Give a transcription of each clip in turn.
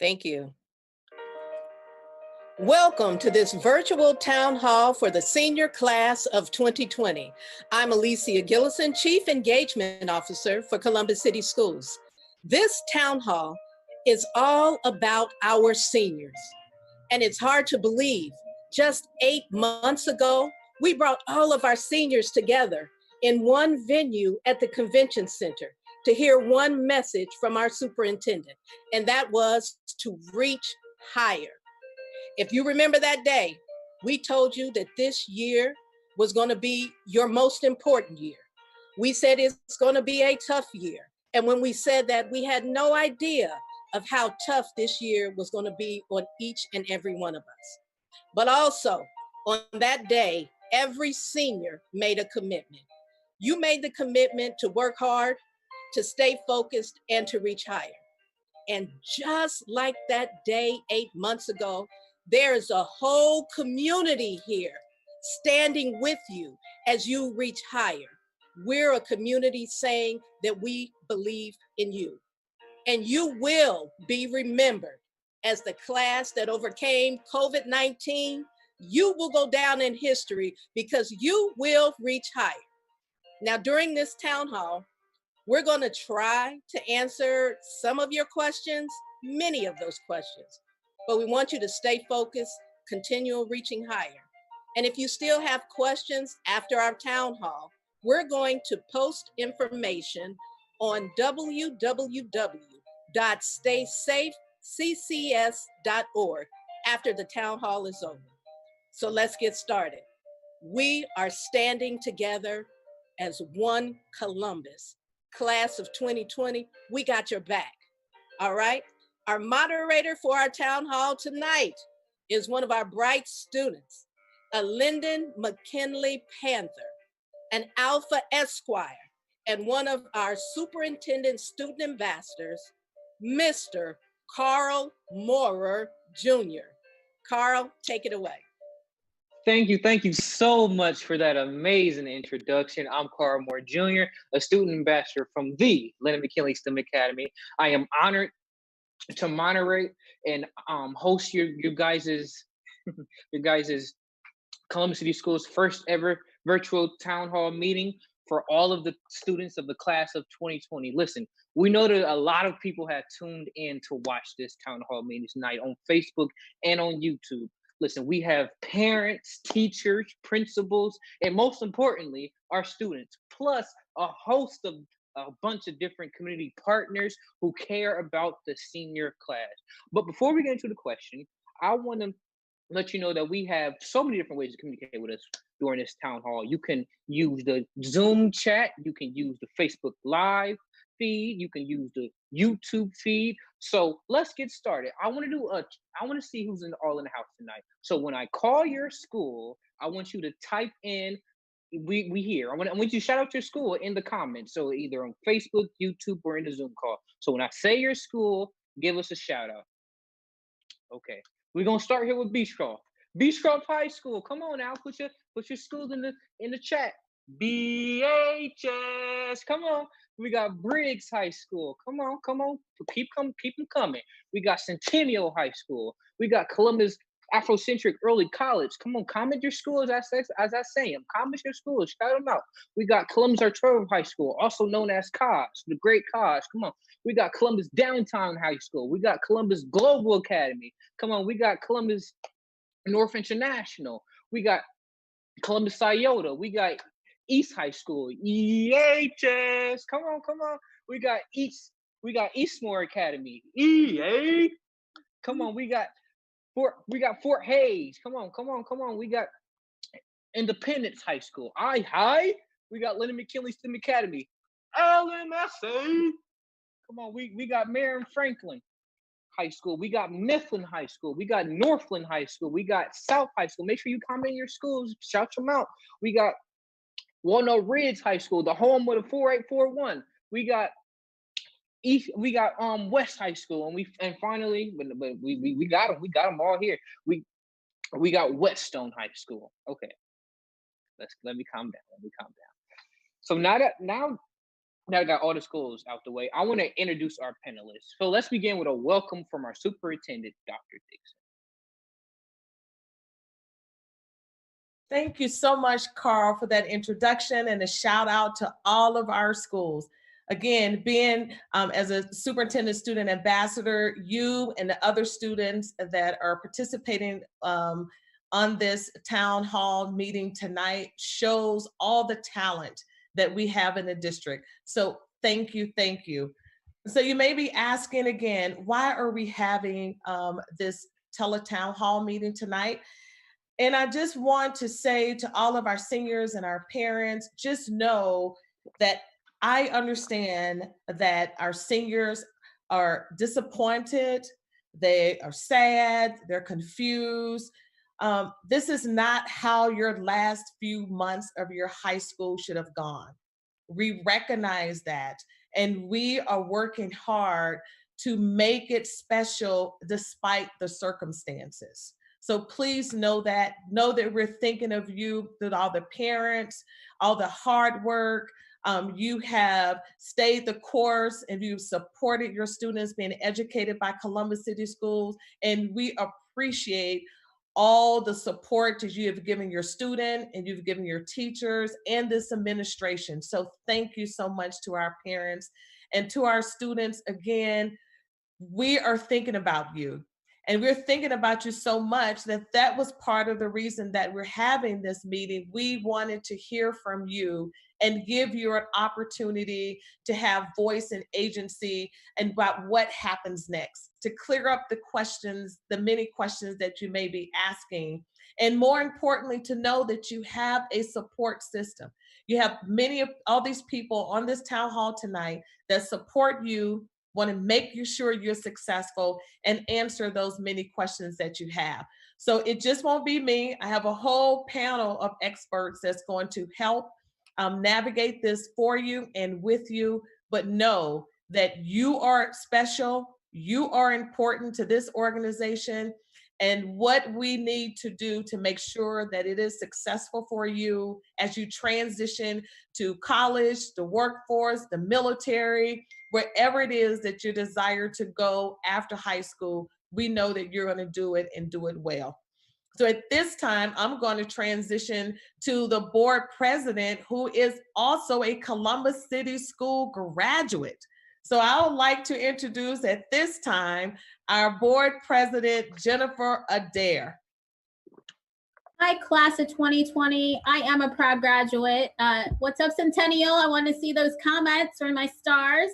Thank you. Welcome to this virtual town hall for the senior class of 2020. I'm Alesia Gillison, Chief Engagement Officer for Columbus City Schools. This town hall is all about our seniors. And it's hard to believe, just 8 months ago, we brought all of our seniors together in one venue at the convention center to hear one message from our superintendent, and that was to reach higher. If you remember that day, we told you that this year was going to be your most important year. We said it's going to be a tough year. And when we said that, we had no idea of how tough this year was going to be on each and every one of us. But also, on that day, every senior made a commitment. You made the commitment to work hard, to stay focused, and to reach higher. And just like that day 8 months ago, there's a whole community here standing with you as you reach higher. We're a community saying that we believe in you. And you will be remembered as the class that overcame COVID-19. You will go down in history because you will reach higher. Now, during this town hall, we're going to try to answer some of your questions, many of those questions, but we want you to stay focused, continue reaching higher. And if you still have questions after our town hall, we're going to post information on www.staysafeccs.org after the town hall is over. So let's get started. We are standing together as one Columbus. Class of 2020, we got your back, all right? Our moderator for our town hall tonight is one of our bright students, a Linden-McKinley Panther, an Alpha Esquire, and one of our superintendent student ambassadors, Mr. Carl Moorer Jr. Carl, take it away. Thank you so much for that amazing introduction. I'm Carl Moore Jr., a student ambassador from the Linden-McKinley STEM Academy. I am honored to moderate and host your guys's Columbus City Schools' first ever virtual town hall meeting for all of the students of the class of 2020. Listen, we know that a lot of people have tuned in to watch this town hall meeting tonight on Facebook and on YouTube. Listen, we have parents, teachers, principals, and most importantly, our students, plus a host of a bunch of different community partners who care about the senior class. But before we get into the question, I want to let you know that we have so many different ways to communicate with us during this town hall. You can use the Zoom chat, you can use the Facebook Live feed, you can use the YouTube feed. So let's get started. I want to see who's all in the house tonight. So when I call your school, I want you to type in we here. I want you to shout out your school in the comments. So either on Facebook, YouTube, or in the Zoom call. So when I say your school, give us a shout out. Okay. We're gonna start here with Beechcroft. Beechcroft High School. Come on now, put your schools in the chat. BHS. Come on. We got Briggs High School. Come on. Keep them coming. We got Centennial High School. We got Columbus Afrocentric Early College. Come on, comment your schools as I say them. Comment your schools, shout them out. We got Columbus Arturo High School, also known as COS, the Great COS. Come on. We got Columbus Downtown High School. We got Columbus Global Academy. Come on, we got Columbus North International. We got Columbus Iota. We got East High School. EHS. Come on. We got Eastmore Academy. EA. Come on, we got Fort Hayes. Come on. We got Independence High School. We got Linden-McKinley STEM Academy. LMSA. Come on, we got Marion Franklin High School. We got Mifflin High School. We got Northland High School. We got South High School. Make sure you comment your schools. Shout them out. We got Walnut Ridge High School, the home of the 4841. We got West High School, and finally, but we got them all here. We got Whetstone High School. Okay, let me calm down. So now Now I got all the schools out the way, I want to introduce our panelists. So let's begin with a welcome from our superintendent, Dr. Dixon. Thank you so much, Carl, for that introduction and a shout out to all of our schools. Again, being as a superintendent student ambassador, you and the other students that are participating on this town hall meeting tonight shows all the talent that we have in the district. So thank you, thank you. So you may be asking again, why are we having this teletown hall meeting tonight? And I just want to say to all of our seniors and our parents, just know that I understand that our seniors are disappointed, they are sad, they're confused. This is not how your last few months of your high school should have gone. We recognize that, and we are working hard to make it special despite the circumstances. So please know that we're thinking of you, that all the parents, all the hard work, you have stayed the course and you've supported your students being educated by Columbus City Schools. And we appreciate all the support that you have given your student and you've given your teachers and this administration. So thank you so much to our parents and to our students. Again, we are thinking about you. And we're thinking about you so much that was part of the reason that we're having this meeting. We wanted to hear from you and give you an opportunity to have voice and agency and about what happens next, to clear up the questions, the many questions that you may be asking. And more importantly, to know that you have a support system. You have all these people on this town hall tonight that support you, want to make you sure you're successful and answer those many questions that you have. So it just won't be me. I have a whole panel of experts that's going to help navigate this for you and with you, but know that you are special, you are important to this organization, and what we need to do to make sure that it is successful for you as you transition to college, the workforce, the military, wherever it is that you desire to go after high school, we know that you're going to do it and do it well. So at this time, I'm going to transition to the board president, who is also a Columbus City School graduate. So I would like to introduce at this time our board president, Jennifer Adair. Hi, class of 2020. I am a proud graduate. What's up, Centennial? I want to see those comments or my stars.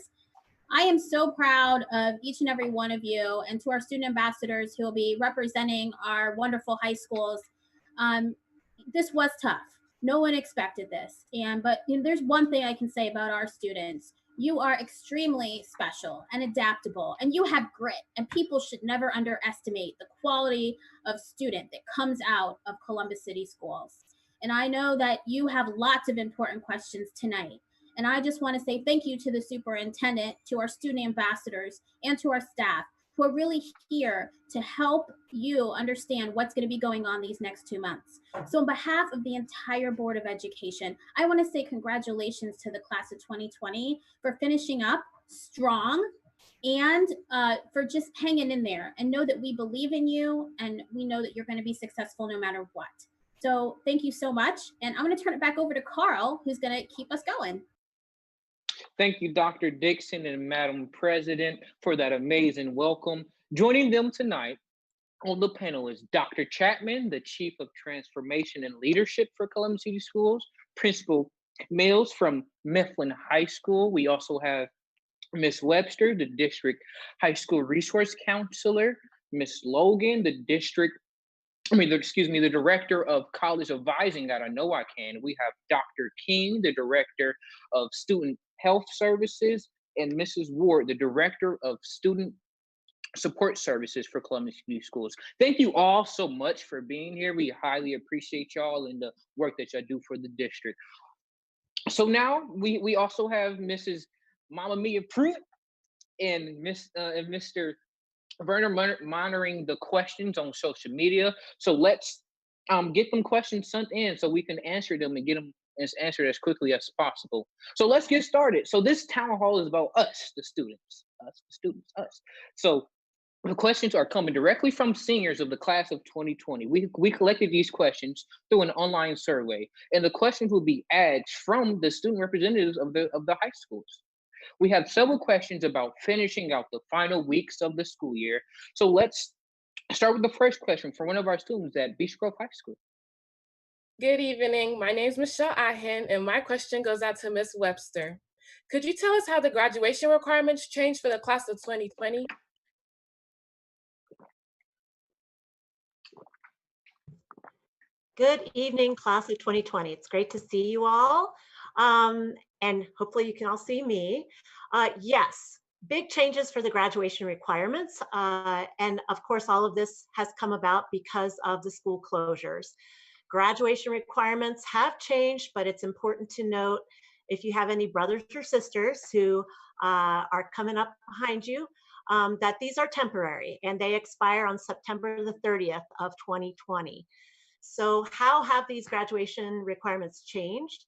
I am so proud of each and every one of you, and to our student ambassadors who will be representing our wonderful high schools. This was tough. No one expected this. But there's one thing I can say about our students. You are extremely special and adaptable, and you have grit, and people should never underestimate the quality of student that comes out of Columbus City Schools. And I know that you have lots of important questions tonight. And I just want to say thank you to the superintendent, to our student ambassadors, and to our staff who are really here to help you understand what's going to be going on these next 2 months. So on behalf of the entire Board of Education, I want to say congratulations to the class of 2020 for finishing up strong and for just hanging in there, and know that we believe in you and we know that you're going to be successful no matter what. So thank you so much. And I'm going to turn it back over to Carl, who's going to keep us going. Thank you, Dr. Dixon and Madam President, for that amazing welcome. Joining them tonight on the panel is Dr. Chapman, the Chief of Transformation and Leadership for Columbus City Schools, Principal Mills from Mifflin High School. We also have Ms. Webster, the District High School Resource Counselor, Ms. Logan, the Director of College Advising, that I know I can. We have Dr. King, the Director of Student Health Services, and Mrs. Ward, the Director of Student Support Services for Columbus City Schools. Thank you all so much for being here. We highly appreciate y'all and the work that y'all do for the district. So now we also have Mrs. Mama Mia Pruitt and Mr. Werner monitoring the questions on social media. So let's get them questions sent in so we can answer them and get them and answer it as quickly as possible. So let's get started. So this town hall is about us, the students, us. So the questions are coming directly from seniors of the class of 2020. We collected these questions through an online survey, and the questions will be asked from the student representatives of the high schools. We have several questions about finishing out the final weeks of the school year. So let's start with the first question from one of our students at Beech Grove High School. Good evening. My name is Michelle Ahen, and my question goes out to Ms. Webster. Could you tell us how the graduation requirements changed for the class of 2020? Good evening, class of 2020. It's great to see you all. And hopefully you can all see me. Yes, big changes for the graduation requirements. And of course, all of this has come about because of the school closures. Graduation requirements have changed, but it's important to note if you have any brothers or sisters who are coming up behind you, that these are temporary and they expire on September the 30th of 2020. So how have these graduation requirements changed?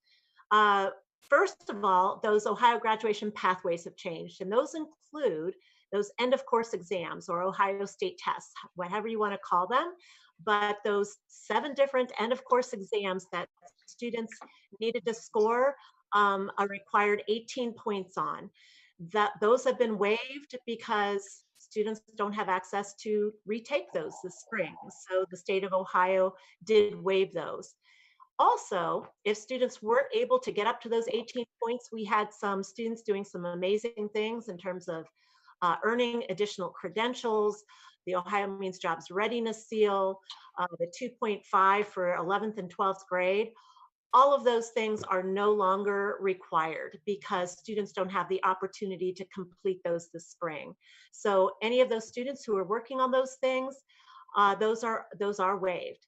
First of all, those Ohio graduation pathways have changed, and those include those end of course exams or Ohio state tests, whatever you want to call them. But those 7 different end of course exams that students needed to score a required 18 points on, those have been waived because students don't have access to retake those this spring. So the state of Ohio did waive those. Also, if students weren't able to get up to those 18 points, we had some students doing some amazing things in terms of earning additional credentials, the Ohio Means Jobs Readiness Seal, the 2.5 for 11th and 12th grade. All of those things are no longer required because students don't have the opportunity to complete those this spring. So any of those students who are working on those things, those are waived.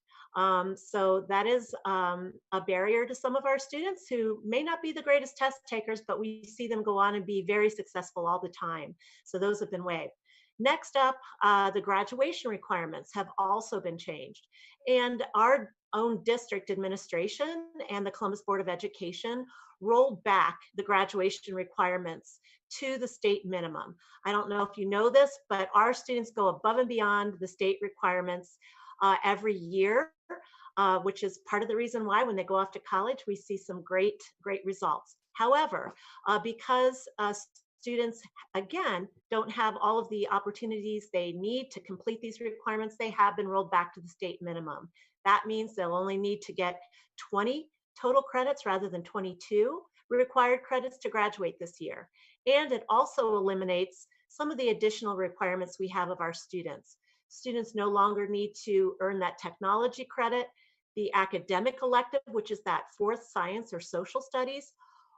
So that is a barrier to some of our students who may not be the greatest test takers, but we see them go on and be very successful all the time. So those have been waived. Next up, the graduation requirements have also been changed. And our own district administration and the Columbus Board of Education rolled back the graduation requirements to the state minimum. I don't know if you know this, but our students go above and beyond the state requirements every year, which is part of the reason why when they go off to college, we see some great results. However, because students, again, don't have all of the opportunities they need to complete these requirements, they have been rolled back to the state minimum. That means they'll only need to get 20 total credits rather than 22 required credits to graduate this year. And it also eliminates some of the additional requirements we have of our students. Students no longer need to earn that technology credit, the academic elective, which is that 4th science or social studies,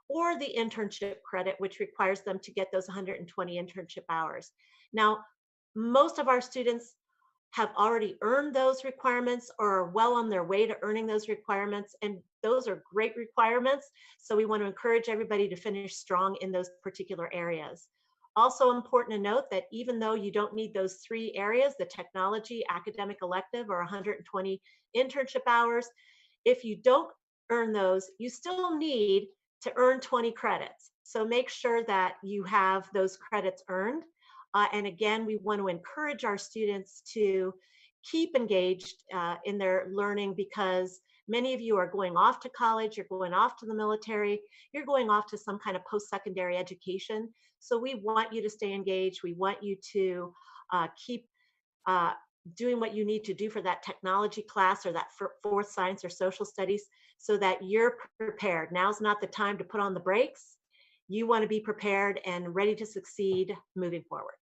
or the internship credit, which requires them to get those 120 internship hours. Now, most of our students have already earned those requirements or are well on their way to earning those requirements, and those are great requirements. So we want to encourage everybody to finish strong in those particular areas. Also important to note that even though you don't need those 3 areas, the technology, academic elective, or 120 internship hours, if you don't earn those, you still need to earn 20 credits. So make sure that you have those credits earned. And again, we want to encourage our students to keep engaged in their learning because many of you are going off to college, you're going off to the military, you're going off to some kind of post-secondary education. So we want you to stay engaged. We want you to keep doing what you need to do for that technology class or that 4th science or social studies so that you're prepared. Now's not the time to put on the brakes. You want to be prepared and ready to succeed moving forward.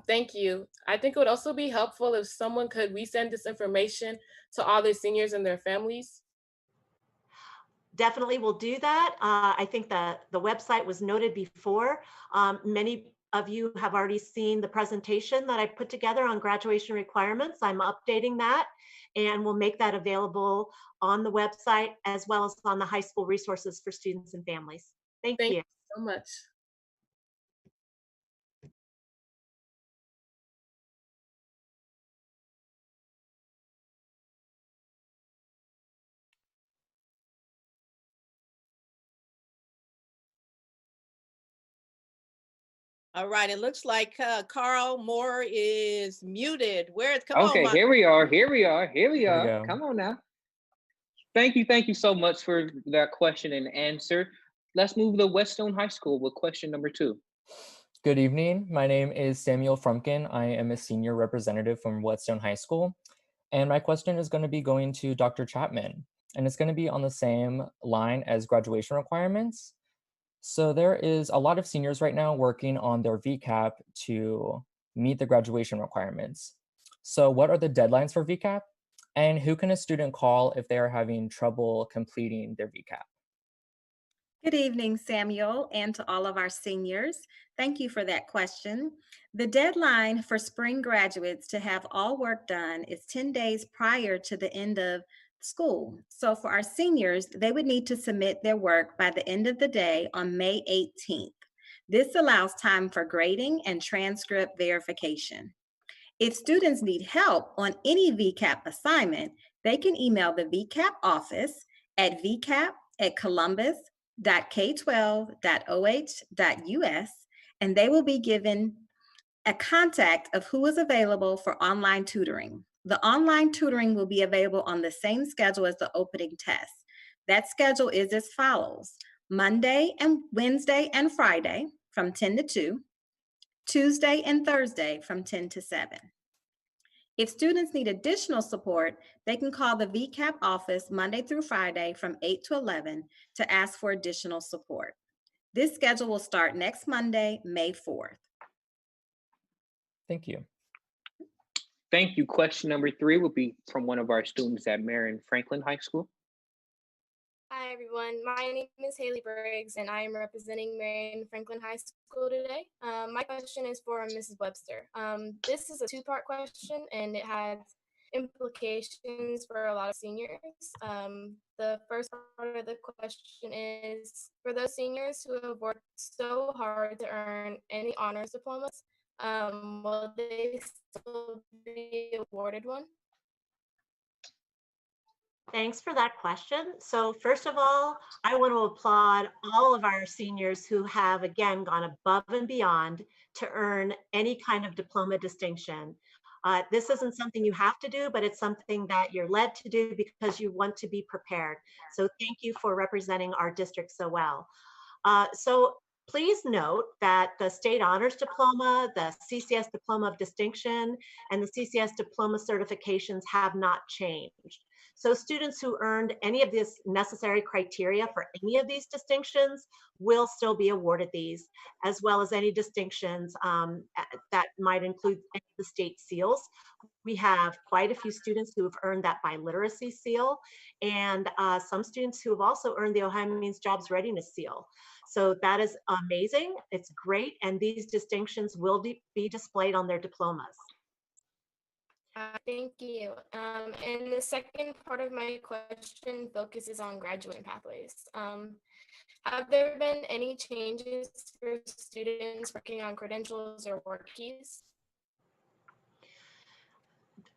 Thank you. I think it would also be helpful if someone could resend this information to all the seniors and their families. Definitely will do that. I think that the website was noted before. Many of you have already seen the presentation that I put together on graduation requirements. I'm updating that and we'll make that available on the website as well as on the high school resources for students and families. Thank you. Thank you so much. All right, it looks like Carl Moore is muted. Come on, Okay, here we are. There we go. Come on now. Thank you so much for that question and answer. Let's move to Whetstone High School with question number 2. Good evening. My name is Samuel Frumkin. I am a senior representative from Whetstone High School. And my question is going to be going to Dr. Chapman. And it's going to be on the same line as graduation requirements. So there is a lot of seniors right now working on their VCAP to meet the graduation requirements. So what are the deadlines for VCAP? And who can a student call if they are having trouble completing their VCAP? Good evening, Samuel, and to all of our seniors. Thank you for that question. The deadline for spring graduates to have all work done is 10 days prior to the end of school. So for our seniors, they would need to submit their work by the end of the day on May 18th. This allows time for grading and transcript verification. If students need help on any VCAP assignment, they can email the VCAP office at vcap@columbus.k12.oh.us, and they will be given a contact of who is available for online tutoring. The online tutoring will be available on the same schedule as the opening test. That schedule is as follows: Monday and Wednesday and Friday from 10 to 2, Tuesday and Thursday from 10 to 7. If students need additional support, they can call the VCAP office Monday through Friday from 8 to 11 to ask for additional support. This schedule will start next Monday, May 4th. Thank you. Thank you. Question number 3 will be from one of our students at Marion Franklin High School. Hi, everyone. My name is Haley Briggs, and I am representing Marion Franklin High School today. My question is for Mrs. Webster. This is a two-part question, and it has implications for a lot of seniors. The first part of the question is, for those seniors who have worked so hard to earn any honors diplomas, will they still be awarded one? Thanks for that question. So first of all, I want to applaud all of our seniors who have, again, gone above and beyond to earn any kind of diploma distinction. This isn't something you have to do, but it's something that you're led to do because you want to be prepared. So thank you for representing our district so well. So please note that the State Honors Diploma, the CCS Diploma of Distinction, and the CCS Diploma certifications have not changed. So students who earned any of this necessary criteria for any of these distinctions will still be awarded these, as well as any distinctions that might include any of the state seals. We have quite a few students who have earned that biliteracy seal, and some students who have also earned the Ohio Means Jobs Readiness seal. So that is amazing. It's great, and these distinctions will be displayed on their diplomas. Thank you. And the second part of my question focuses on graduate pathways. Have there been any changes for students working on credentials or work keys?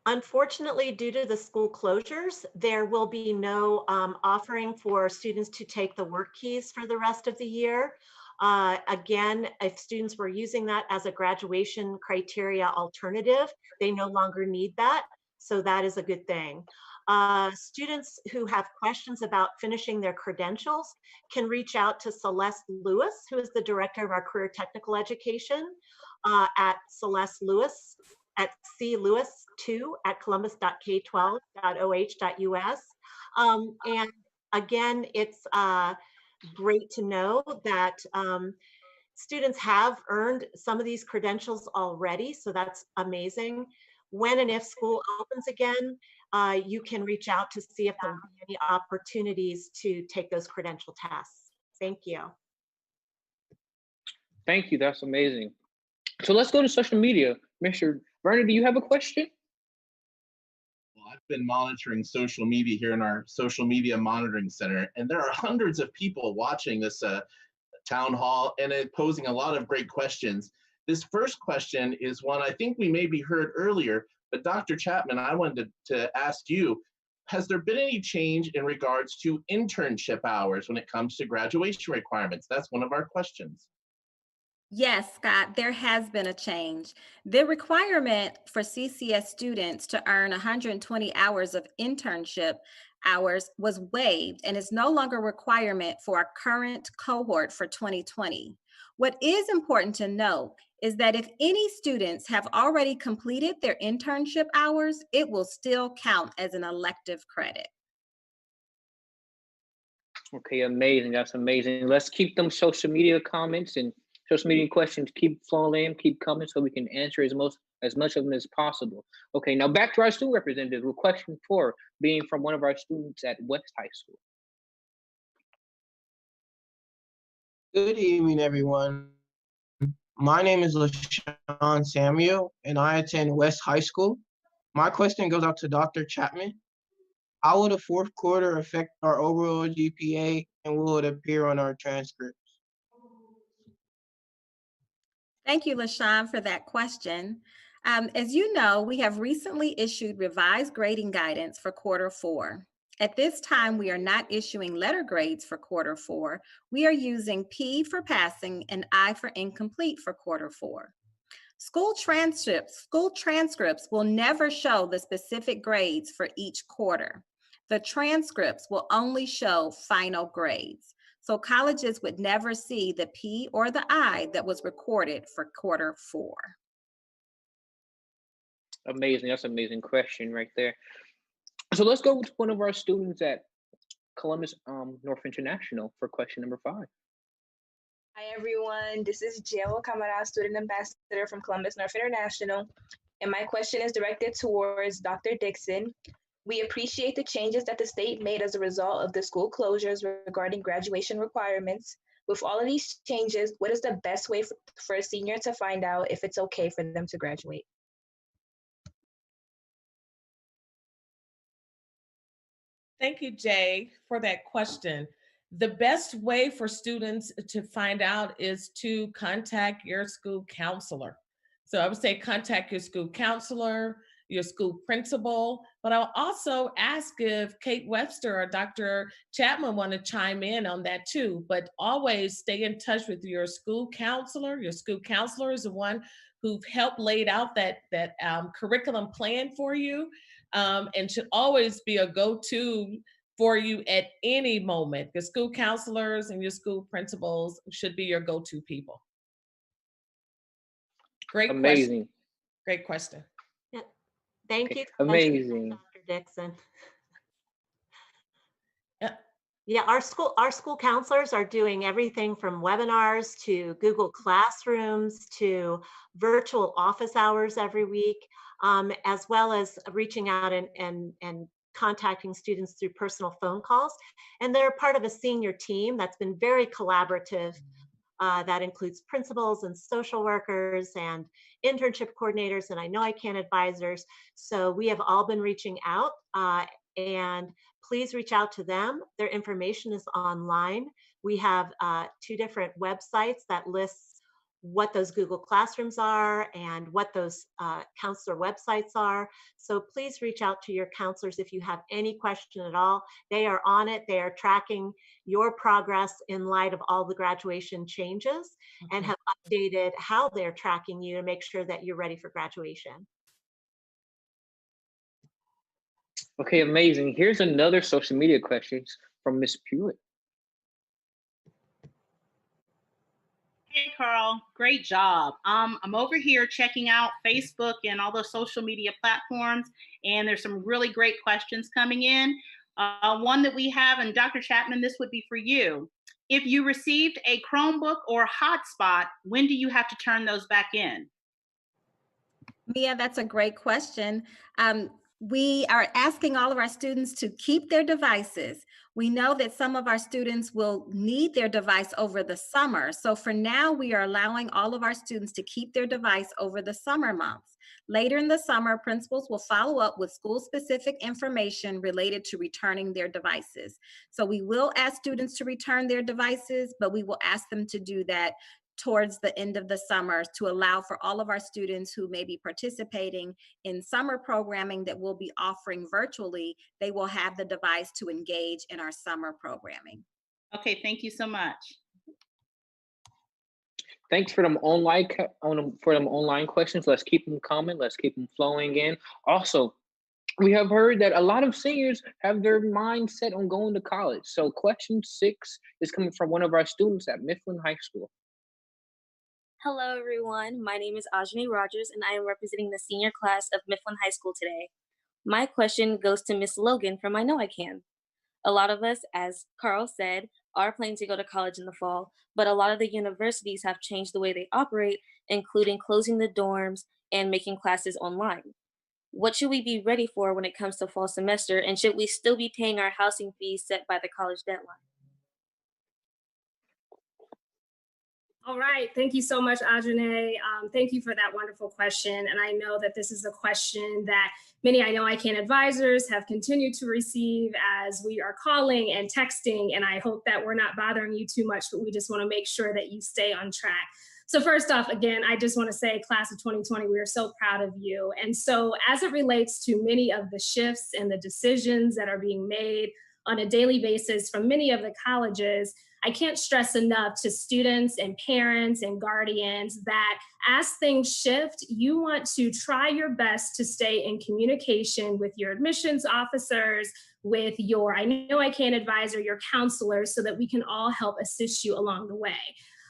Unfortunately, due to the school closures, there will be no offering for students to take the work keys for the rest of the year. Again, if students were using that as a graduation criteria alternative, they no longer need that. So that is a good thing. Students who have questions about finishing their credentials can reach out to Celeste Lewis, who is the director of our career technical education, at Celeste Lewis at clewis2@columbus.k12.oh.us. And again, it's great to know that students have earned some of these credentials already, so that's amazing. When and if school opens again, you can reach out to see if there will be any opportunities to take those credential tests. Thank you. Thank you. That's amazing. So let's go to social media. Mr. Vernon, do you have a question? Well, I've been monitoring social media here in our social media monitoring center, and there are hundreds of people watching this town hall and posing a lot of great questions. This first question is one I think we maybe heard earlier, but Dr. Chapman, I wanted to ask you, has there been any change in regards to internship hours when it comes to graduation requirements? That's one of our questions. Yes, Scott, there has been a change. The requirement for CCS students to earn 120 hours of internship hours was waived and is no longer a requirement for our current cohort for 2020. What is important to note is that if any students have already completed their internship hours, it will still count as an elective credit. Okay, amazing. That's amazing. Let's keep them social media comments and social media questions keep flowing in, keep coming so we can answer as much of them as possible. Okay, now back to our student representative with question 4 being from one of our students at West High School. Good evening, everyone. My name is LaShawn Samuel, and I attend West High School. My question goes out to Dr. Chapman. How will the fourth quarter affect our overall GPA, and will it appear on our transcripts? Thank you, LaShawn, for that question. As you know, we have recently issued revised grading guidance for quarter 4. At this time, we are not issuing letter grades for quarter 4. We are using P for passing and I for incomplete for quarter 4. School transcripts will never show the specific grades for each quarter. The transcripts will only show final grades. So colleges would never see the P or the I that was recorded for quarter 4. Amazing. That's an amazing question right there. So let's go with one of our students at Columbus North International for question number 5. Hi everyone, this is Jill Kamara, student ambassador from Columbus North International, and my question is directed towards Dr. Dixon. We appreciate the changes that the state made as a result of the school closures regarding graduation requirements. With all of these changes, what is the best way for a senior to find out if it's okay for them to graduate? Thank you, Jay, for that question. The best way for students to find out is to contact your school counselor. So I would say contact your school counselor, your school principal, but I'll also ask if Kate Webster or Dr. Chapman want to chime in on that too, but always stay in touch with your school counselor. Your school counselor is the one who helped laid out that curriculum plan for you, and should always be a go-to for you at any moment. The school counselors and your school principals should be your go-to people. Great Amazing. question. Great question. Yeah. Thank you. Amazing. Dr. Dixon. Yeah. Yeah, our school counselors are doing everything from webinars to Google Classrooms to virtual office hours every week, as well as reaching out and contacting students through personal phone calls. And they're part of a senior team that's been very collaborative. That includes principals and social workers and internship coordinators and I know I Can advisors. So we have all been reaching out, and please reach out to them. Their information is online. We have 2 different websites that lists what those Google Classrooms are and what those counselor websites are. So please reach out to your counselors if you have any question at all. They are on it. They are tracking your progress in light of all the graduation changes and have updated how they're tracking you to make sure that you're ready for graduation. Okay, amazing. Here's another social media question from Miss Pewitt. Hey, Carl, great job. I'm over here checking out Facebook and all the social media platforms, and there's some really great questions coming in. One that we have, and Dr. Chapman, this would be for you. If you received a Chromebook or hotspot, when do you have to turn those back in? Mia, that's a great question. We are asking all of our students to keep their devices. We know that some of our students will need their device over the summer. So for now, we are allowing all of our students to keep their device over the summer months. Later in the summer, principals will follow up with school-specific information related to returning their devices. So we will ask students to return their devices, but we will ask them to do that towards the end of the summer to allow for all of our students who may be participating in summer programming that we'll be offering virtually, they will have the device to engage in our summer programming. Okay, thank you so much. Thanks for them online questions. Let's keep them coming. Let's keep them flowing in. Also, we have heard that a lot of seniors have their mind set on going to college. So question 6 is coming from one of our students at Mifflin High School. Hello, everyone. My name is Ajanay Rogers, and I am representing the senior class of Mifflin High School today. My question goes to Miss Logan from I Know I Can. A lot of us, as Carl said, are planning to go to college in the fall, but a lot of the universities have changed the way they operate, including closing the dorms and making classes online. What should we be ready for when it comes to fall semester, and should we still be paying our housing fees set by the college deadline? All right, thank you so much, Ajanay. Thank you for that wonderful question. And I know that this is a question that many I Know I Can advisors have continued to receive as we are calling and texting. And I hope that we're not bothering you too much, but we just want to make sure that you stay on track. So first off, again, I just want to say, class of 2020, we are so proud of you. And so as it relates to many of the shifts and the decisions that are being made on a daily basis from many of the colleges, I can't stress enough to students and parents and guardians that as things shift, you want to try your best to stay in communication with your admissions officers, with your I Know I Can advisor, your counselors, so that we can all help assist you along the way.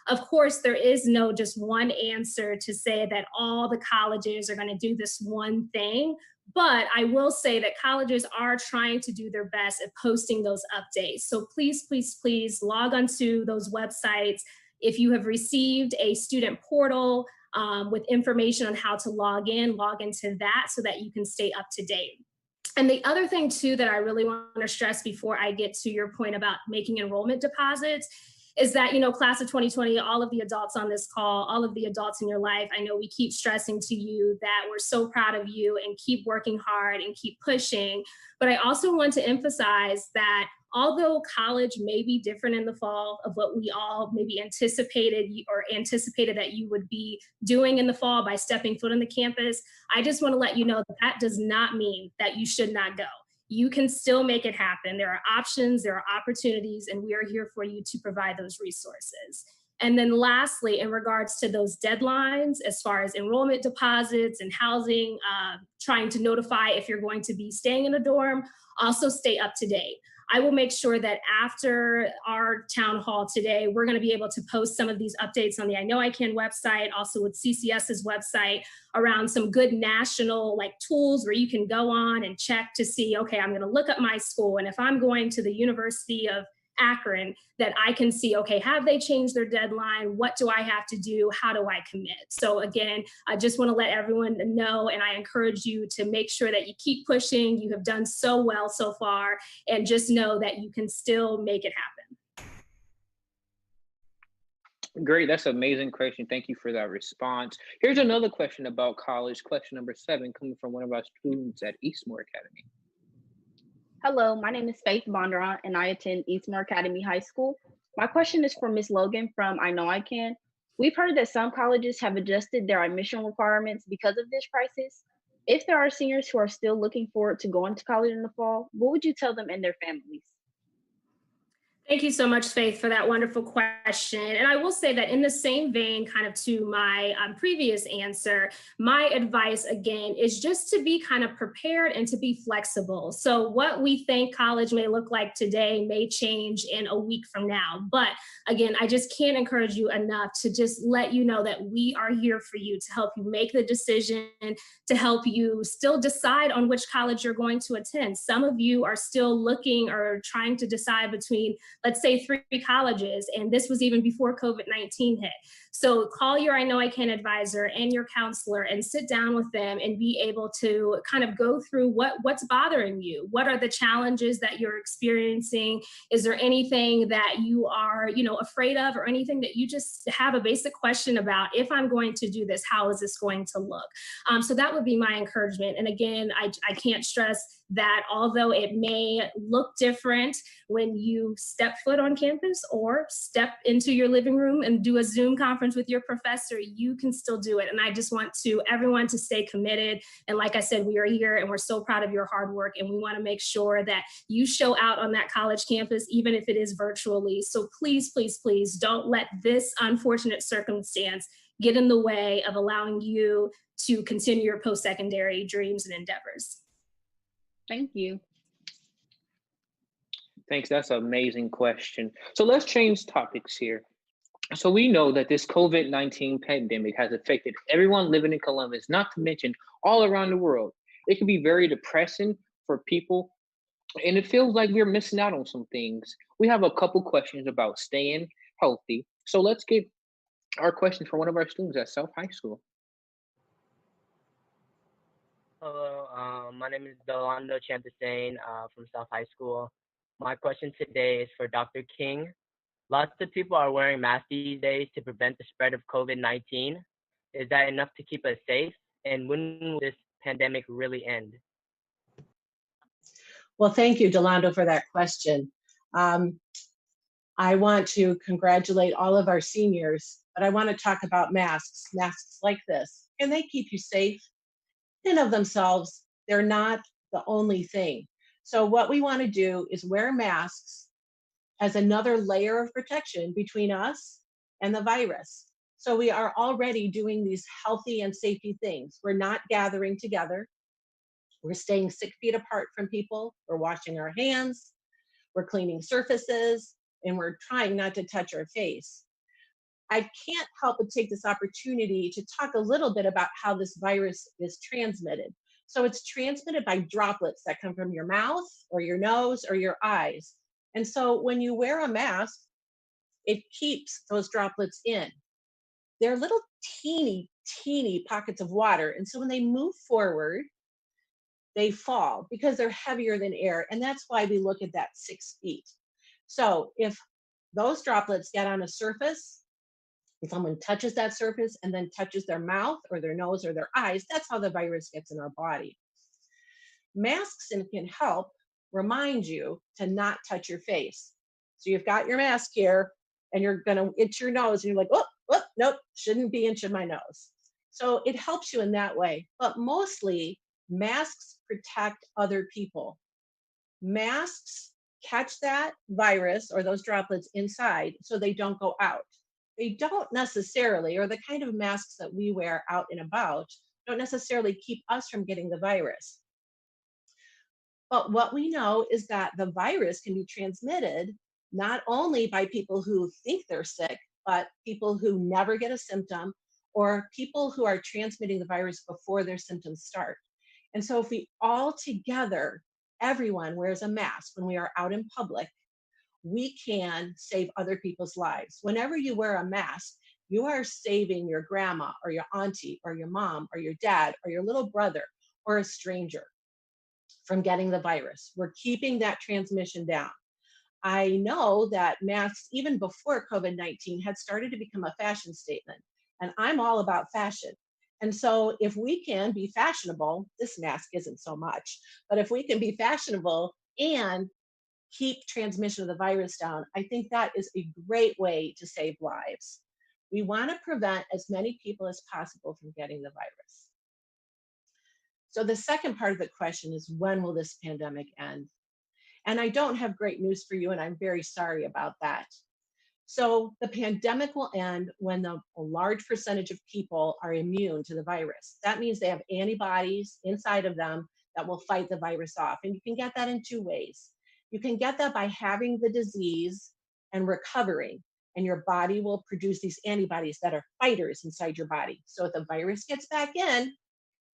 Of course, there is no just one answer to say that all the colleges are going to do this one thing. But I will say that colleges are trying to do their best at posting those updates. So please, please, please log onto those websites. If you have received a student portal with information on how to log into that so that you can stay up to date. And the other thing too that I really want to stress before I get to your point about making enrollment deposits is that, class of 2020, all of the adults on this call, all of the adults in your life, I know we keep stressing to you that we're so proud of you and keep working hard and keep pushing. But I also want to emphasize that although college may be different in the fall of what we all maybe anticipated that you would be doing in the fall by stepping foot on the campus, I just want to let you know that that does not mean that you should not go. You can still make it happen. There are options, there are opportunities, and we are here for you to provide those resources. And then lastly, in regards to those deadlines, as far as enrollment deposits and housing, trying to notify if you're going to be staying in a dorm, also stay up to date. I will make sure that after our town hall today, we're going to be able to post some of these updates on the I Know I Can website, also with CCS's website, around some good national tools where you can go on and check to see, okay, I'm going to look up my school. And if I'm going to the University of Akron, that I can see, okay, have they changed their deadline? What do I have to do? How do I commit? So again, I just want to let everyone know, and I encourage you to make sure that you keep pushing. You have done so well so far, and just know that you can still make it happen. Great, that's an amazing question. Thank you for that response. Here's another question about college, question number 7, coming from one of our students at Eastmoor Academy. Hello, my name is Faith Bondurant, and I attend Eastmoor Academy High School. My question is for Ms. Logan from I Know I Can. We've heard that some colleges have adjusted their admission requirements because of this crisis. If there are seniors who are still looking forward to going to college in the fall, what would you tell them and their families? Thank you so much, Faith, for that wonderful question. And I will say that in the same vein, kind of to my previous answer, my advice, again, is just to be kind of prepared and to be flexible. So what we think college may look like today may change in a week from now. But again, I just can't encourage you enough to just let you know that we are here for you to help you make the decision, to help you still decide on which college you're going to attend. Some of you are still looking or trying to decide between, let's say, 3 colleges, and this was even before COVID-19 hit. So call your I Know I Can advisor and your counselor and sit down with them and be able to kind of go through what's bothering you. What are the challenges that you're experiencing? Is there anything that you are, afraid of, or anything that you just have a basic question about? If I'm going to do this, how is this going to look? So that would be my encouragement. And again, I can't stress that although it may look different when you step foot on campus or step into your living room and do a Zoom conference with your professor, you can still do it. And I just want everyone to stay committed. And like I said, we are here and we're so proud of your hard work. And we want to make sure that you show out on that college campus, even if it is virtually. So please, please, please don't let this unfortunate circumstance get in the way of allowing you to continue your post-secondary dreams and endeavors. Thank you. Thanks. That's an amazing question. So let's change topics here. So we know that this COVID-19 pandemic has affected everyone living in Columbus, not to mention all around the world. It can be very depressing for people, and it feels like we're missing out on some things. We have a couple questions about staying healthy. So let's get our question from one of our students at South High School. Hello, my name is Dolanda Chanthasene from South High School. My question today is for Dr. King. Lots of people are wearing masks these days to prevent the spread of COVID-19. Is that enough to keep us safe? And when will this pandemic really end? Well, thank you, Dolanda, for that question. I want to congratulate all of our seniors, but I want to talk about masks like this. Can they keep you safe? In of themselves, they're not the only thing. So what we want to do is wear masks as another layer of protection between us and the virus. So we are already doing these healthy and safety things. We're not gathering together. We're staying 6 feet apart from people. We're washing our hands. We're cleaning surfaces, and we're trying not to touch our face. I can't help but take this opportunity to talk a little bit about how this virus is transmitted. So it's transmitted by droplets that come from your mouth or your nose or your eyes. And so when you wear a mask, it keeps those droplets in. They're little teeny pockets of water. And so when they move forward, they fall because they're heavier than air. And that's why we look at that 6 feet. So if those droplets get on a surface, if someone touches that surface and then touches their mouth or their nose or their eyes, that's how the virus gets in our body. Masks can help remind you to not touch your face. So you've got your mask here and you're gonna itch your nose and you're like, oh, nope, shouldn't be itching my nose. So it helps you in that way, but mostly masks protect other people. Masks catch that virus or those droplets inside so they don't go out. They don't necessarily, or the kind of masks that we wear out and about, don't necessarily keep us from getting the virus. But what we know is that the virus can be transmitted not only by people who think they're sick, but people who never get a symptom or people who are transmitting the virus before their symptoms start. And so if we all together, everyone wears a mask when we are out in public, we can save other people's lives. Whenever you wear a mask, you are saving your grandma or your auntie or your mom or your dad or your little brother or a stranger from getting the virus. We're keeping that transmission down. I know that masks, even before COVID-19, had started to become a fashion statement, and I'm all about fashion. And so if we can be fashionable, this mask isn't so much, but if we can be fashionable and keep transmission of the virus down, I think that is a great way to save lives. We want to prevent as many people as possible from getting the virus. So the second part of the question is, when will this pandemic end? And I don't have great news for you, and I'm very sorry about that. So the pandemic will end when a large percentage of people are immune to the virus. That means they have antibodies inside of them that will fight the virus off. And you can get that in 2 ways. You can get that by having the disease and recovering, and your body will produce these antibodies that are fighters inside your body. So if the virus gets back in,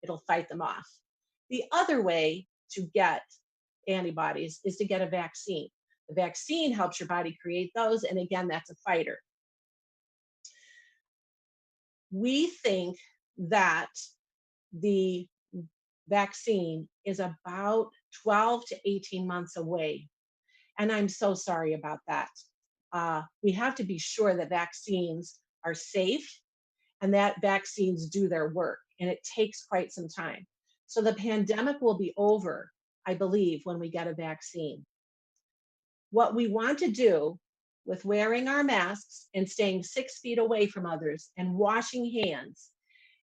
it'll fight them off. The other way to get antibodies is to get a vaccine. The vaccine helps your body create those, and again, that's a fighter. We think that the vaccine is about 12 to 18 months away, and I'm so sorry about that. We have to be sure that vaccines are safe and that vaccines do their work, and it takes quite some time. So the pandemic will be over I believe, when we get a vaccine. What we want to do with wearing our masks and staying 6 feet away from others and washing hands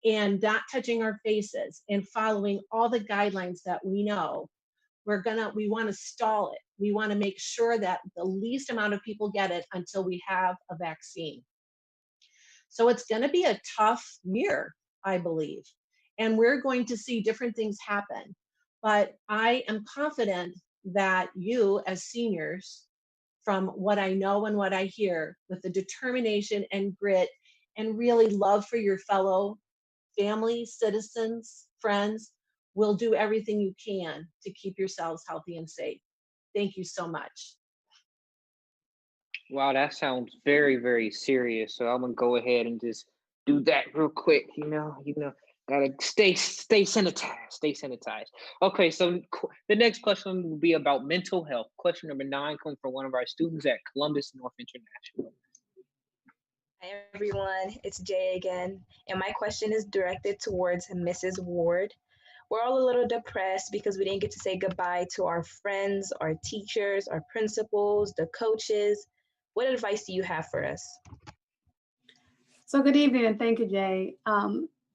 and not touching our faces and following all the guidelines that we know, we want to stall it. We want to make sure that the least amount of people get it until we have a vaccine. So it's going to be a tough year, I believe, and we're going to see different things happen. But I am confident that you as seniors, from what I know and what I hear, with the determination and grit and really love for your fellow family, citizens, friends, will do everything you can to keep yourselves healthy and safe. Thank you so much. Wow, that sounds very, very serious. So I'm gonna go ahead and just do that real quick. Gotta stay sanitized, stay sanitized. Okay, so the next question will be about mental health. Question number 9 comes from one of our students at Columbus North International. Hi everyone, it's Jay again, and my question is directed towards Mrs. Ward. We're all a little depressed because we didn't get to say goodbye to our friends, our teachers, our principals, the coaches. What advice do you have for us? So good evening and thank you, Jay.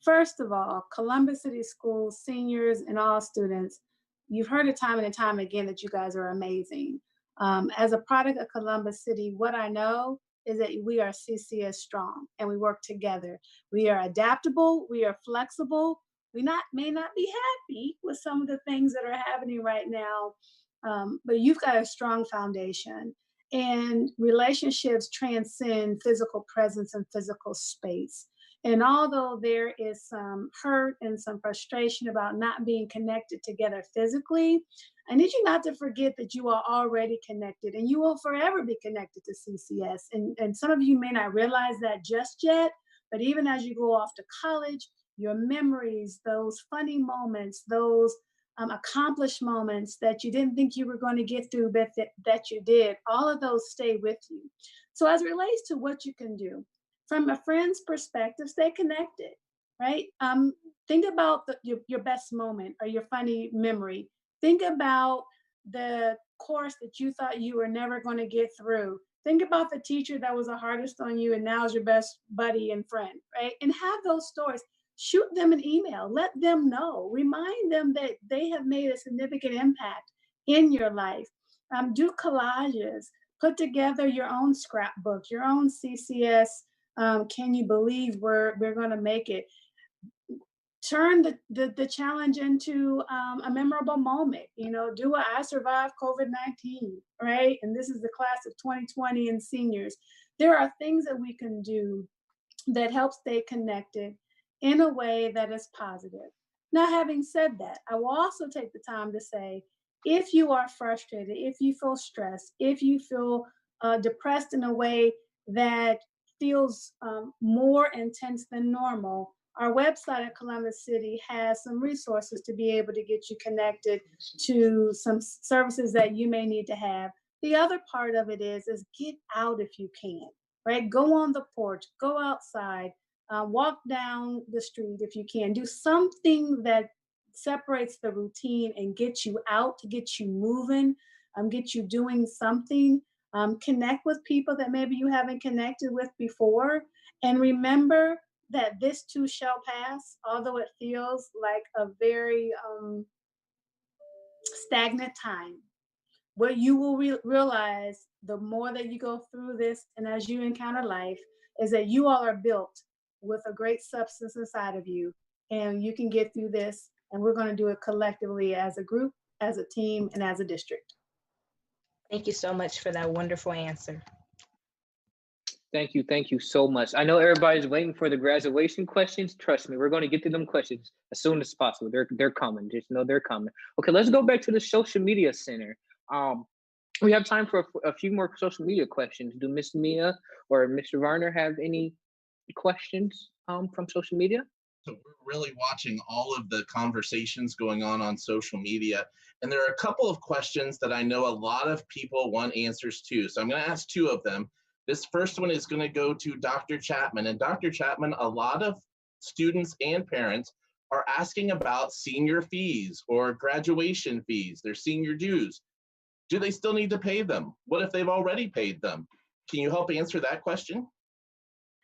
First of all, Columbus City Schools, seniors and all students, you've heard it time and time again that you guys are amazing. As a product of Columbus City, what I know is that we are CCS strong and we work together. We are adaptable, we are flexible. We may not be happy with some of the things that are happening right now, but you've got a strong foundation. And relationships transcend physical presence and physical space. And although there is some hurt and some frustration about not being connected together physically, I need you not to forget that you are already connected and you will forever be connected to CCS. And some of you may not realize that just yet, but even as you go off to college, your memories, those funny moments, those accomplished moments that you didn't think you were going to get through, but that you did, all of those stay with you. So as it relates to what you can do, from a friend's perspective, stay connected, right? Think about your best moment or your funny memory. Think about the course that you thought you were never going to get through. Think about the teacher that was the hardest on you and now is your best buddy and friend, right? And have those stories. Shoot them an email, let them know, remind them that they have made a significant impact in your life. Do collages, put together your own scrapbook, your own CCS. Can you believe we're going to make it? Turn the challenge into a memorable moment. Do a I survived COVID-19, right? And this is the class of 2020 and seniors. There are things that we can do that help stay connected in a way that is positive. Now, having said that, I will also take the time to say, if you are frustrated, if you feel stressed, if you feel depressed in a way that feels more intense than normal, our website at Columbus City has some resources to be able to get you connected to some services that you may need to have. The other part of it is get out if you can, right? Go on the porch, go outside, walk down the street if you can. Do something that separates the routine and get you out, to get you moving, get you doing something. Connect with people that maybe you haven't connected with before. And remember that this too shall pass, although it feels like a very stagnant time. What you will realize the more that you go through this and as you encounter life is that you all are built with a great substance inside of you, and you can get through this, and we're going to do it collectively as a group, as a team, and as a district. Thank you so much for that wonderful answer. Thank you so much. I know everybody's waiting for the graduation questions. Trust me, we're going to get to them questions as soon as possible. They're coming. Just know they're coming. Okay, let's go back to the social media center. We have time for a few more social media questions. Do Miss Mia or Mr. Varner have any questions from social media? So we're really watching all of the conversations going on social media. And there are a couple of questions that I know a lot of people want answers to. So I'm going to ask 2 of them. This first one is going to go to Dr. Chapman. And Dr. Chapman, a lot of students and parents are asking about senior fees or graduation fees, their senior dues. Do they still need to pay them? What if they've already paid them? Can you help answer that question?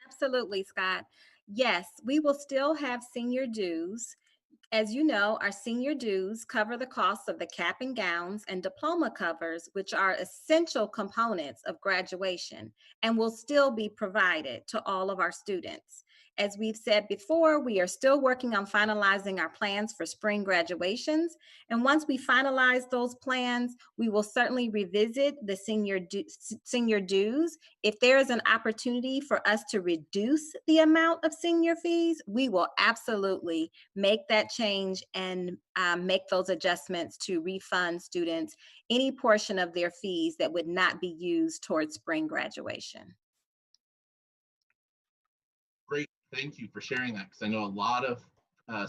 Absolutely, Scott. Yes, we will still have senior dues. As you know, our senior dues cover the costs of the cap and gowns and diploma covers, which are essential components of graduation and will still be provided to all of our students. As we've said before, we are still working on finalizing our plans for spring graduations. And once we finalize those plans, we will certainly revisit the senior dues. If there is an opportunity for us to reduce the amount of senior fees, we will absolutely make that change and make those adjustments to refund students any portion of their fees that would not be used towards spring graduation. Great, thank you for sharing that, because I know a lot of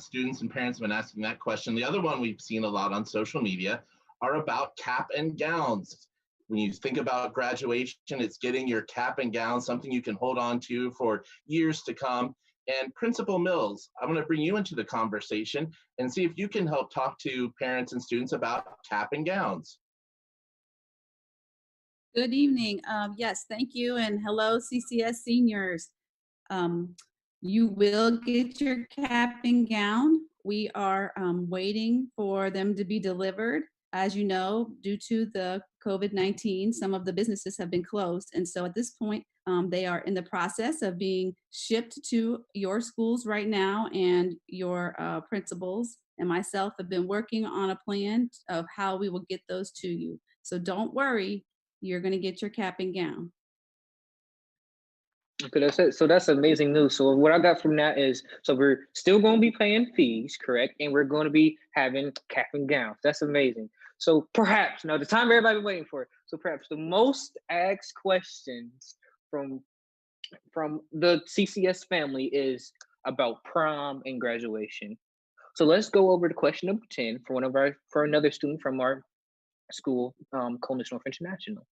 students and parents have been asking that question. The other one we've seen a lot on social media are about cap and gowns. When you think about graduation, it's getting your cap and gown, something you can hold on to for years to come. And Principal Mills, I'm going to bring you into the conversation and see if you can help talk to parents and students about cap and gowns. Good evening. Yes, thank you. And hello, CCS seniors. You will get your cap and gown. We are waiting for them to be delivered. As you know, due to the COVID-19, some of the businesses have been closed. And so at this point, they are in the process of being shipped to your schools right now, and your principals and myself have been working on a plan of how we will get those to you. So don't worry, you're going to get your cap and gown. Okay, that's it. So that's amazing news. So what I got from that is, so we're still going to be paying fees, correct? And we're going to be having cap and gowns. That's amazing. So perhaps, now the time everybody's waiting for, so perhaps the most asked questions from the CCS family is about prom and graduation. So let's go over to question number 10 for another student from our school, Columbus North International.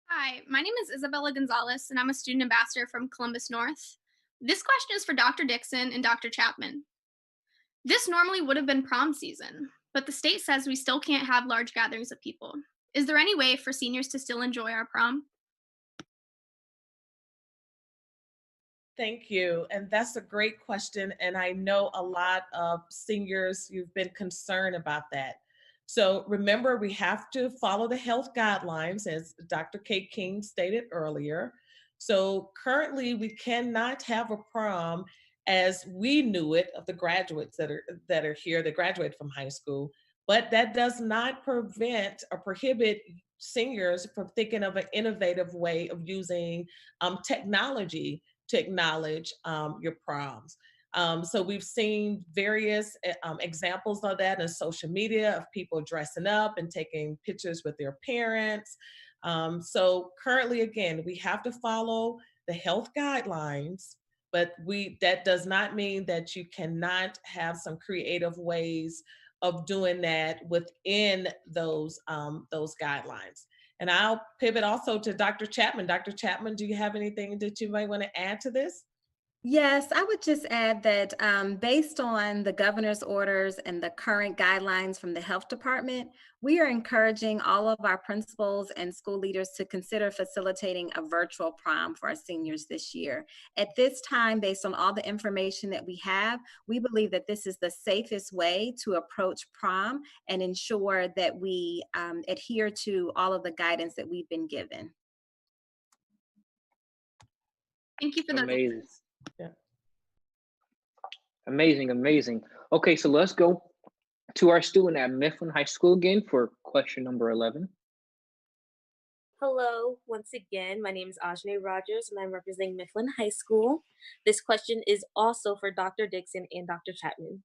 Hi, my name is Isabella Gonzalez, and I'm a student ambassador from Columbus North. This question is for Dr. Dixon and Dr. Chapman. This normally would have been prom season, but the state says we still can't have large gatherings of people. Is there any way for seniors to still enjoy our prom? Thank you. And that's a great question. And I know a lot of seniors, you've been concerned about that. So remember, we have to follow the health guidelines, as Dr. Kate King stated earlier. So currently, we cannot have a prom as we knew it of the graduates that are here, that graduated from high school. But that does not prevent or prohibit seniors from thinking of an innovative way of using technology to acknowledge your proms. So we've seen various examples of that in social media of people dressing up and taking pictures with their parents. So currently, again, we have to follow the health guidelines, but that does not mean that you cannot have some creative ways of doing that within those guidelines. And I'll pivot also to Dr. Chapman. Dr. Chapman, do you have anything that you might want to add to this? Yes, I would just add that based on the governor's orders and the current guidelines from the health department, we are encouraging all of our principals and school leaders to consider facilitating a virtual prom for our seniors this year. At this time, based on all the information that we have, we believe that this is the safest way to approach prom and ensure that we adhere to all of the guidance that we've been given. Thank you for the Amazing. Yeah. Amazing, amazing. Okay, so let's go to our student at Mifflin High School again for question number 11. Hello, once again, my name is Ajanay Rogers and I'm representing Mifflin High School. This question is also for Dr. Dixon and Dr. Chapman.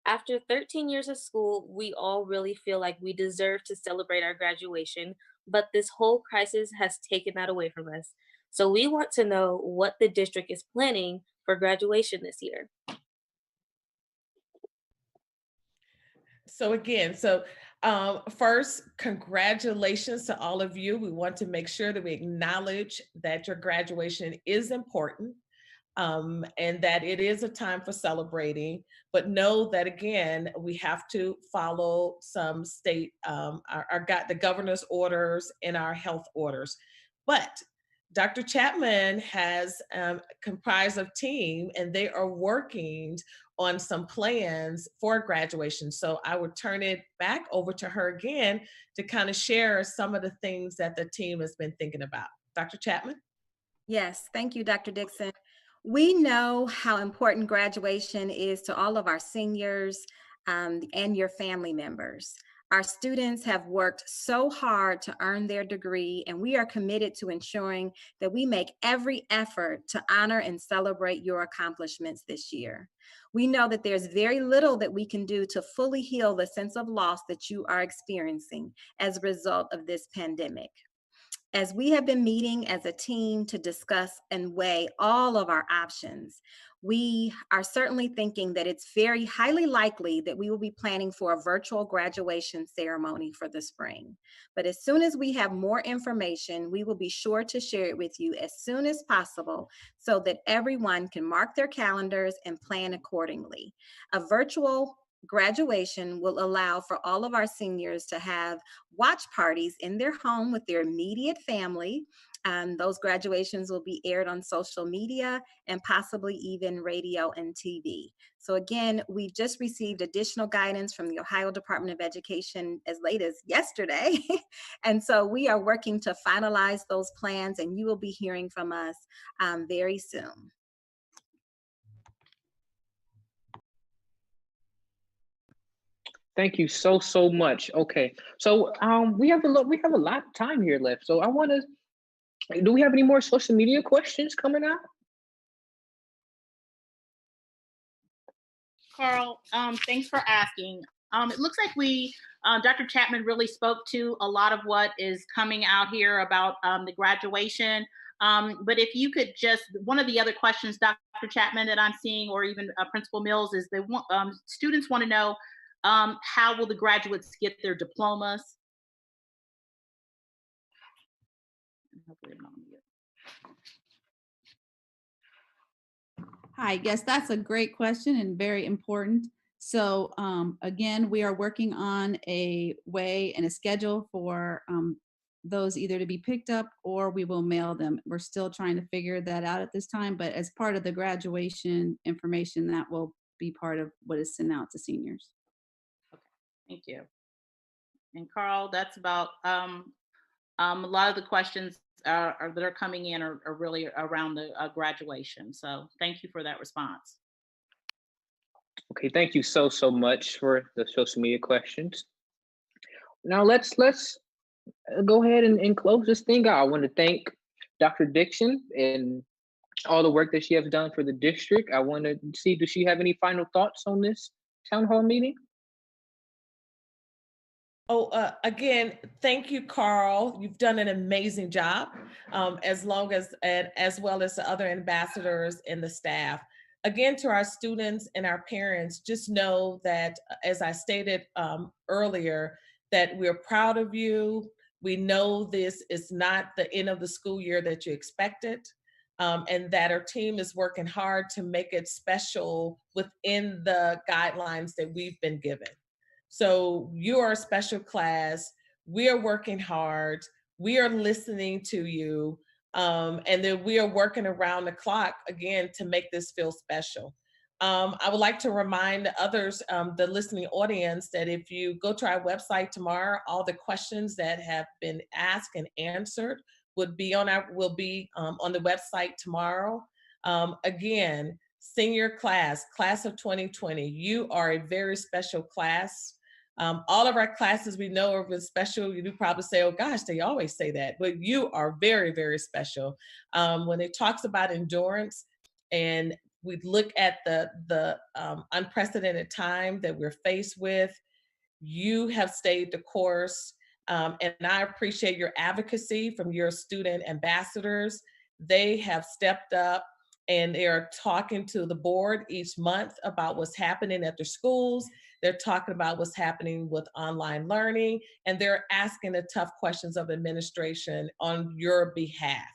After 13 years of school, we all really feel like we deserve to celebrate our graduation, but this whole crisis has taken that away from us. So we want to know what the district is planning for graduation this year. So again, first, congratulations to all of you. We want to make sure that we acknowledge that your graduation is important. and that it is a time for celebrating, but know that again, we have to follow some state, the governor's orders and our health orders. But Dr. Chapman has comprised a team and they are working on some plans for graduation. So I would turn it back over to her again to kind of share some of the things that the team has been thinking about. Dr. Chapman? Yes, thank you, Dr. Dixon. We know how important graduation is to all of our seniors and your family members. Our students have worked so hard to earn their degree, and we are committed to ensuring that we make every effort to honor and celebrate your accomplishments this year. We know that there's very little that we can do to fully heal the sense of loss that you are experiencing as a result of this pandemic. As we have been meeting as a team to discuss and weigh all of our options, we are certainly thinking that it's very highly likely that we will be planning for a virtual graduation ceremony for the spring. But as soon as we have more information, we will be sure to share it with you as soon as possible so that everyone can mark their calendars and plan accordingly. A virtual graduation will allow for all of our seniors to have watch parties in their home with their immediate family. Those graduations will be aired on social media and possibly even radio and TV. So again, we just received additional guidance from the Ohio Department of Education as late as yesterday. And so we are working to finalize those plans, and you will be hearing from us very soon. Thank you so much. Okay, so we have a lot of time here left. So I want to. Do we have any more social media questions coming out? Carl, thanks for asking. It looks like Dr. Chapman really spoke to a lot of what is coming out here about the graduation. But if you could one of the other questions, Dr. Chapman, that I'm seeing, or even Principal Mills, is students want to know, how will the graduates get their diplomas? Hi, yes, that's a great question and very important. So again, we are working on a way and a schedule for those either to be picked up or we will mail them. We're still trying to figure that out at this time, but as part of the graduation information, that will be part of what is sent out to seniors. Thank you. And Carl, that's about a lot of the questions that are coming in are really around the graduation. So thank you for that response. Okay, thank you so much for the social media questions. Now let's go ahead and close this thing out. I want to thank Dr. Dixon and all the work that she has done for the district. I want to see, does she have any final thoughts on this town hall meeting? Again, thank you, Carl. You've done an amazing job, as well as the other ambassadors and the staff. Again, to our students and our parents, just know that, as I stated earlier, that we're proud of you. We know this is not the end of the school year that you expected, and that our team is working hard to make it special within the guidelines that we've been given. So you are a special class. We are working hard. We are listening to you. And then we are working around the clock again to make this feel special. I would like to remind others, the listening audience, that if you go to our website tomorrow, all the questions that have been asked and answered will be on the website tomorrow. Again, senior class of 2020, you are a very special class. All of our classes we know are special. You probably say, oh gosh, they always say that, but you are very, very special. When it talks about endurance and we look at the unprecedented time that we're faced with, you have stayed the course. And I appreciate your advocacy from your student ambassadors. They have stepped up and they are talking to the board each month about what's happening at their schools. They're talking about what's happening with online learning, and they're asking the tough questions of administration on your behalf.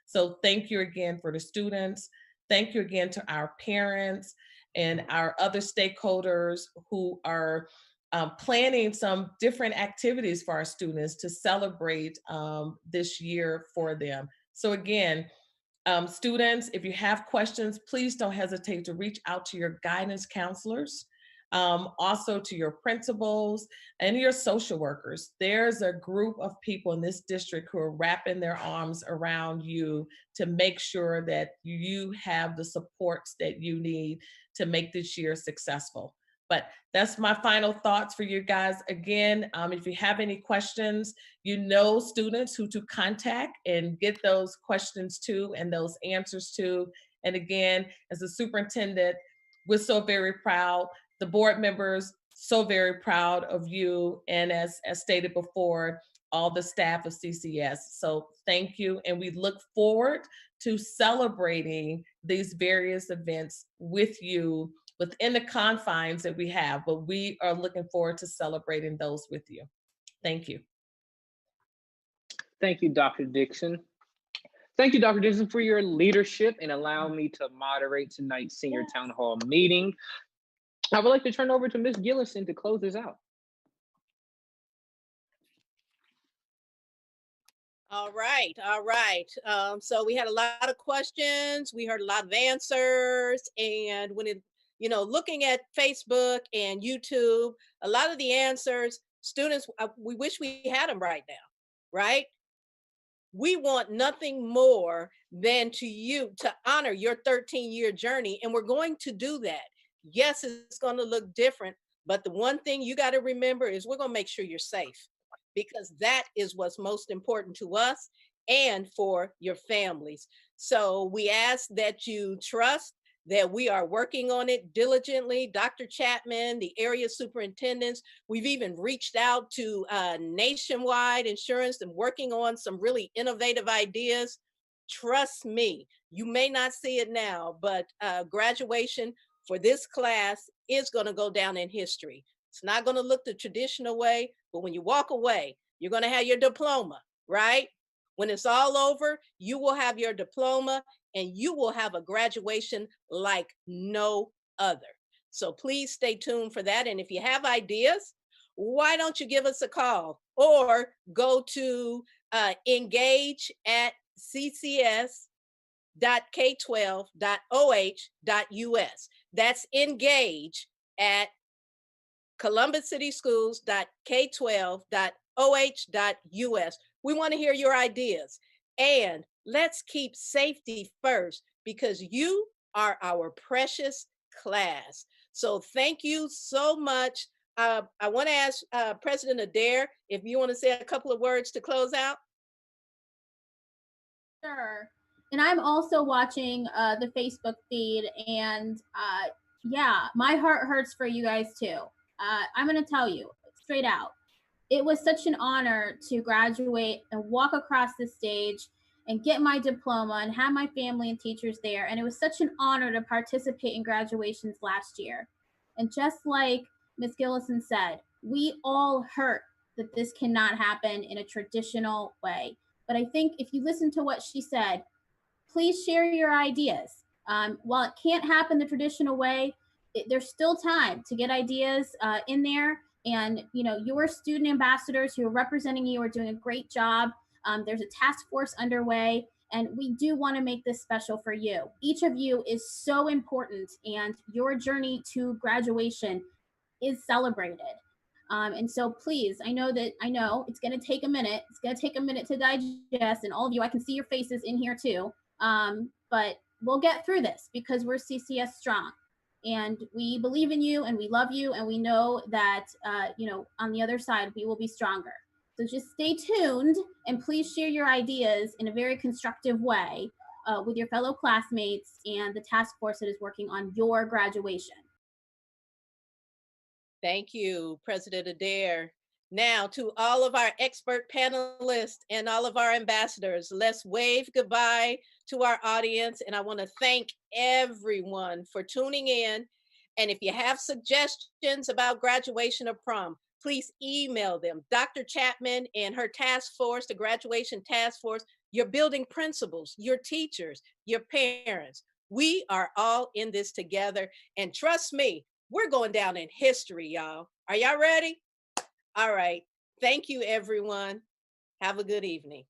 So thank you again for the students. Thank you again to our parents and our other stakeholders who are planning some different activities for our students to celebrate this year for them. So again, students, if you have questions, please don't hesitate to reach out to your guidance counselors, also to your principals and your social workers. There's a group of people in this district who are wrapping their arms around you to make sure that you have the supports that you need to make this year successful. But that's my final thoughts for you guys. Again, if you have any questions, you know students who to contact and get those questions to and those answers to. And again, as a superintendent, we're so very proud. The board members, so very proud of you. And as stated before, all the staff of CCS. So thank you. And we look forward to celebrating these various events with you within the confines that we have, but we are looking forward to celebrating those with you. Thank you. Thank you, Dr. Dixon. Thank you, Dr. Dixon, for your leadership and allowing me to moderate tonight's senior town hall meeting. I would like to turn over to Ms. Gillison to close this out. All right, all right. So we had a lot of questions. We heard a lot of answers. And when it, looking at Facebook and YouTube, a lot of the answers, students, we wish we had them right now, right? We want nothing more than to honor your 13-year journey. And we're going to do that. Yes, it's going to look different, but the one thing you got to remember is we're going to make sure you're safe, because that is what's most important to us and for your families. So we ask that you trust that we are working on it diligently. Dr. Chapman, the area superintendents, we've even reached out to Nationwide Insurance and working on some really innovative ideas. Trust me, you may not see it now, but graduation for this class is going to go down in history. It's not going to look the traditional way, but when you walk away, you're going to have your diploma, right? When it's all over, you will have your diploma and you will have a graduation like no other. So please stay tuned for that. And if you have ideas, why don't you give us a call or go to engage@ccs.k12.oh.us. That's engage at columbuscityschools.k12.oh.us. We want to hear your ideas. And let's keep safety first, because you are our precious class. So thank you so much. I want to ask President Adair if you want to say a couple of words to close out. Sure. And I'm also watching the Facebook feed, and yeah, my heart hurts for you guys too. I'm going to tell you straight out, it was such an honor to graduate and walk across the stage and get my diploma and have my family and teachers there. And it was such an honor to participate in graduations last year. And just like Ms. Gillison said, we all hurt that this cannot happen in a traditional way. But I think if you listen to what she said, please share your ideas. While it can't happen the traditional way, there's still time to get ideas in there. And your student ambassadors who are representing you are doing a great job. There's a task force underway, and we do want to make this special for you. Each of you is so important, and your journey to graduation is celebrated. And so please, I know it's going to take a minute. It's going to take a minute to digest, and all of you, I can see your faces in here too. But we'll get through this because we're CCS strong. And we believe in you, and we love you, and we know that, on the other side, we will be stronger. So just stay tuned, and please share your ideas in a very constructive way with your fellow classmates and the task force that is working on your graduation. Thank you, President Adair. Now, to all of our expert panelists and all of our ambassadors, let's wave goodbye to our audience. And I want to thank everyone for tuning in. And if you have suggestions about graduation or prom, please email them. Dr. Chapman and her task force, the graduation task force, your building principals, your teachers, your parents. We are all in this together. And trust me, we're going down in history, y'all. Are y'all ready? All right. Thank you, everyone. Have a good evening.